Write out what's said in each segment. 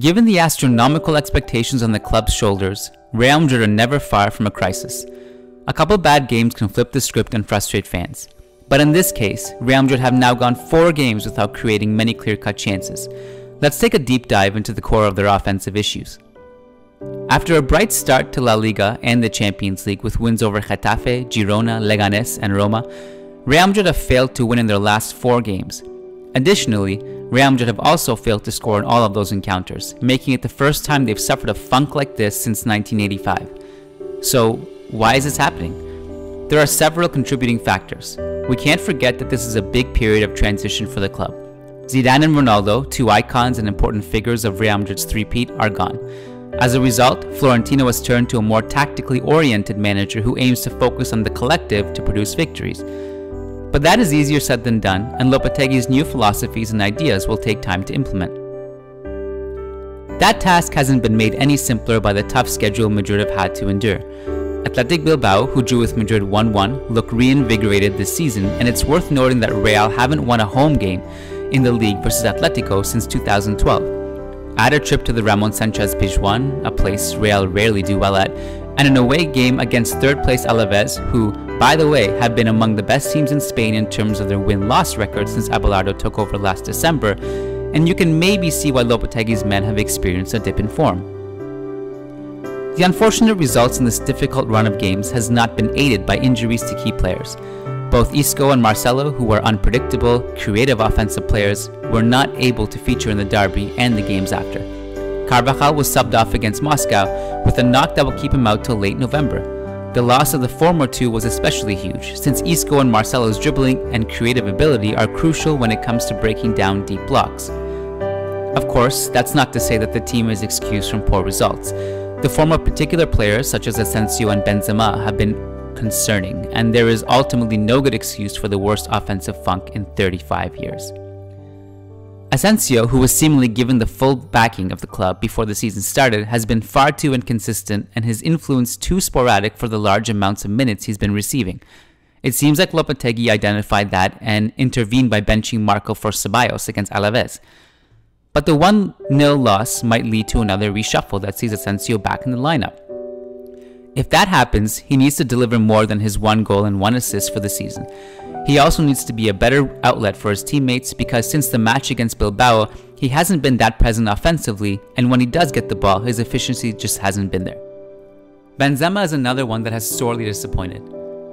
Given the astronomical expectations on the club's shoulders, Real Madrid are never far from a crisis. A couple bad games can flip the script and frustrate fans. But in this case, Real Madrid have now gone 4 games without creating many clear-cut chances. Let's take a deep dive into the core of their offensive issues. After a bright start to La Liga and the Champions League with wins over Getafe, Girona, Leganés, and Roma, Real Madrid have failed to win in their last 4 games. Additionally, Real Madrid have also failed to score in all of those encounters, making it the first time they've suffered a funk like this since 1985. So, why is this happening? There are several contributing factors. We can't forget that this is a big period of transition for the club. Zidane and Ronaldo, 2 icons and important figures of Real Madrid's three-peat, are gone. As a result, Florentino has turned to a more tactically oriented manager who aims to focus on the collective to produce victories. But that is easier said than done, and Lopetegui's new philosophies and ideas will take time to implement. That task hasn't been made any simpler by the tough schedule Madrid have had to endure. Athletic Bilbao, who drew with Madrid 1-1, look reinvigorated this season, and it's worth noting that Real haven't won a home game in the league versus Atletico since 2012. Add a trip to the Ramon Sanchez Pizjuan, a place Real rarely do well at, and an away game against third-place Alaves, who, by the way, have been among the best teams in Spain in terms of their win-loss record since Abelardo took over last December, and you can maybe see why Lopetegui's men have experienced a dip in form. The unfortunate results in this difficult run of games has not been aided by injuries to key players. Both Isco and Marcelo, who are unpredictable, creative offensive players, were not able to feature in the derby and the games after. Carvajal was subbed off against Moscow with a knock that will keep him out till late November. The loss of the former two was especially huge, since Isco and Marcelo's dribbling and creative ability are crucial when it comes to breaking down deep blocks. Of course, that's not to say that the team is excused from poor results. The form of particular players such as Asensio and Benzema have been concerning, and there is ultimately no good excuse for the worst offensive funk in 35 years. Asensio, who was seemingly given the full backing of the club before the season started, has been far too inconsistent and his influence too sporadic for the large amounts of minutes he's been receiving. It seems like Lopetegui identified that and intervened by benching Marco for Ceballos against Alaves. But the 1-0 loss might lead to another reshuffle that sees Asensio back in the lineup. If that happens, he needs to deliver more than his 1 goal and 1 assist for the season. He also needs to be a better outlet for his teammates because since the match against Bilbao, he hasn't been that present offensively, and when he does get the ball, his efficiency just hasn't been there. Benzema is another one that has sorely disappointed.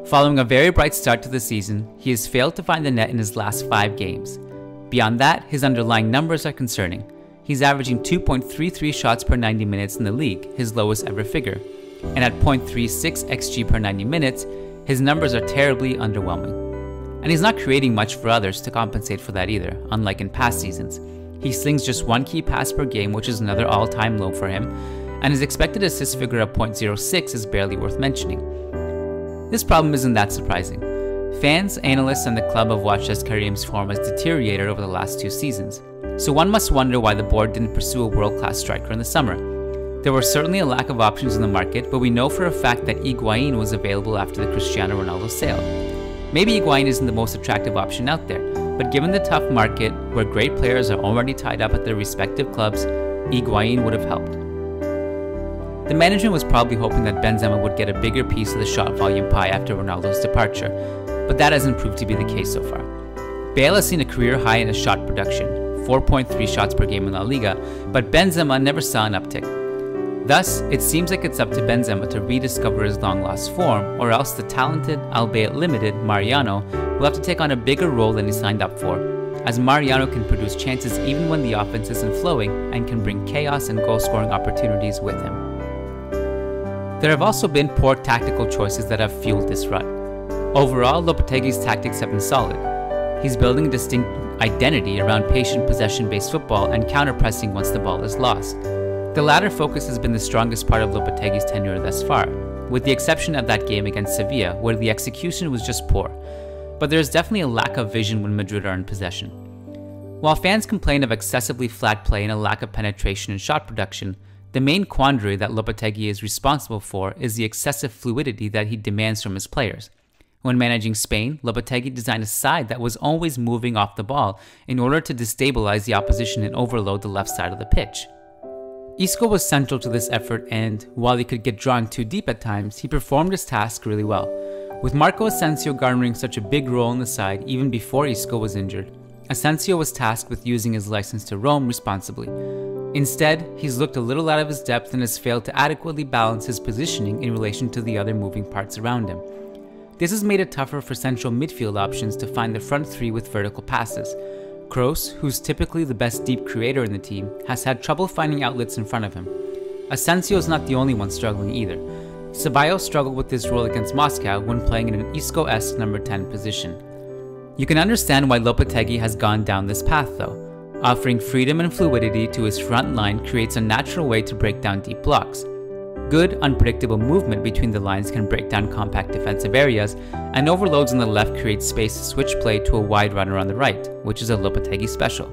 Following a very bright start to the season, he has failed to find the net in his last 5 games. Beyond that, his underlying numbers are concerning. He's averaging 2.33 shots per 90 minutes in the league, his lowest ever figure. And at 0.36 xG per 90 minutes, his numbers are terribly underwhelming. And he's not creating much for others to compensate for that either, unlike in past seasons. He slings just 1 key pass per game, which is another all-time low for him, and his expected assist figure of 0.06 is barely worth mentioning. This problem isn't that surprising. Fans, analysts, and the club have watched as Karim's form has deteriorated over the last 2 seasons, so one must wonder why the board didn't pursue a world-class striker in the summer. There was certainly a lack of options in the market, but we know for a fact that Higuain was available after the Cristiano Ronaldo sale. Maybe Higuain isn't the most attractive option out there, but given the tough market where great players are already tied up at their respective clubs, Higuain would have helped. The management was probably hoping that Benzema would get a bigger piece of the shot volume pie after Ronaldo's departure, but that hasn't proved to be the case so far. Bale has seen a career high in his shot production, 4.3 shots per game in La Liga, but Benzema never saw an uptick. Thus, it seems like it's up to Benzema to rediscover his long-lost form, or else the talented, albeit limited, Mariano will have to take on a bigger role than he signed up for, as Mariano can produce chances even when the offense isn't flowing and can bring chaos and goal-scoring opportunities with him. There have also been poor tactical choices that have fueled this rut. Overall, Lopetegui's tactics have been solid. He's building a distinct identity around patient possession-based football and counter-pressing once the ball is lost. The latter focus has been the strongest part of Lopetegui's tenure thus far, with the exception of that game against Sevilla, where the execution was just poor. But there is definitely a lack of vision when Madrid are in possession. While fans complain of excessively flat play and a lack of penetration and shot production, the main quandary that Lopetegui is responsible for is the excessive fluidity that he demands from his players. When managing Spain, Lopetegui designed a side that was always moving off the ball in order to destabilize the opposition and overload the left side of the pitch. Isco was central to this effort, and while he could get drawn too deep at times, he performed his task really well. With Marco Asensio garnering such a big role on the side even before Isco was injured, Asensio was tasked with using his license to roam responsibly. Instead, he's looked a little out of his depth and has failed to adequately balance his positioning in relation to the other moving parts around him. This has made it tougher for central midfield options to find the front three with vertical passes. Kroos, who's typically the best deep creator in the team, has had trouble finding outlets in front of him. Asensio is not the only one struggling either. Ceballos struggled with this role against Moscow when playing in an Isco-esque number 10 position. You can understand why Lopetegui has gone down this path though. Offering freedom and fluidity to his front line creates a natural way to break down deep blocks. Good, unpredictable movement between the lines can break down compact defensive areas, and overloads on the left create space to switch play to a wide runner on the right, which is a Lopetegui special.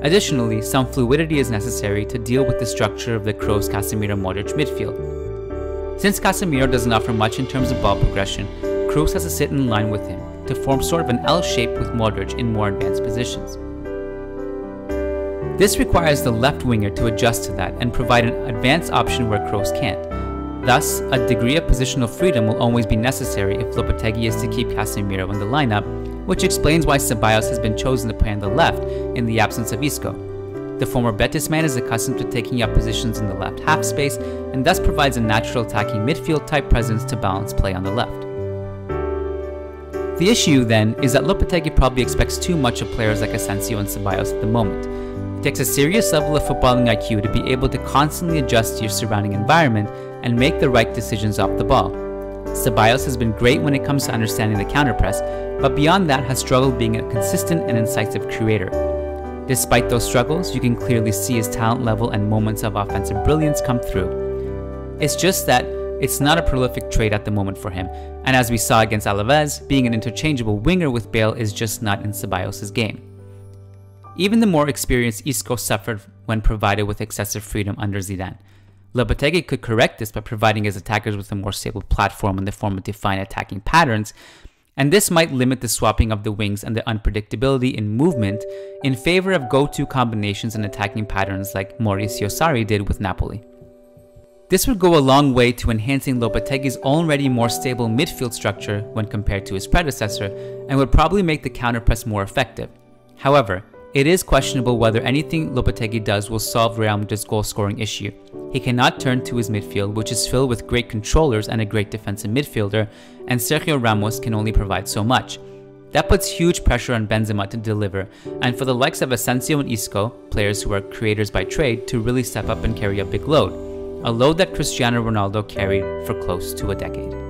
Additionally, some fluidity is necessary to deal with the structure of the Kroos, Casemiro, Modric midfield. Since Casemiro doesn't offer much in terms of ball progression, Kroos has to sit in line with him to form sort of an L shape with Modric in more advanced positions. This requires the left winger to adjust to that and provide an advanced option where Kroos can't. Thus, a degree of positional freedom will always be necessary if Lopetegui is to keep Casemiro in the lineup, which explains why Ceballos has been chosen to play on the left in the absence of Isco. The former Betis man is accustomed to taking up positions in the left half space and thus provides a natural attacking midfield type presence to balance play on the left. The issue then is that Lopetegui probably expects too much of players like Asensio and Ceballos at the moment. It takes a serious level of footballing IQ to be able to constantly adjust to your surrounding environment and make the right decisions off the ball. Ceballos has been great when it comes to understanding the counterpress, but beyond that has struggled being a consistent and incisive creator. Despite those struggles, you can clearly see his talent level and moments of offensive brilliance come through. It's just that it's not a prolific trait at the moment for him, and as we saw against Alaves, being an interchangeable winger with Bale is just not in Ceballos' game. Even the more experienced Isco suffered when provided with excessive freedom under Zidane. Lopetegui could correct this by providing his attackers with a more stable platform in the form of defined attacking patterns, and this might limit the swapping of the wings and the unpredictability in movement in favor of go-to combinations and attacking patterns like Mauricio Sarri did with Napoli. This would go a long way to enhancing Lopetegui's already more stable midfield structure when compared to his predecessor, and would probably make the counterpress more effective. However, it is questionable whether anything Lopetegui does will solve Real Madrid's goal-scoring issue. He cannot turn to his midfield, which is filled with great controllers and a great defensive midfielder, and Sergio Ramos can only provide so much. That puts huge pressure on Benzema to deliver, and for the likes of Asensio and Isco, players who are creators by trade, to really step up and carry a big load. A load that Cristiano Ronaldo carried for close to a decade.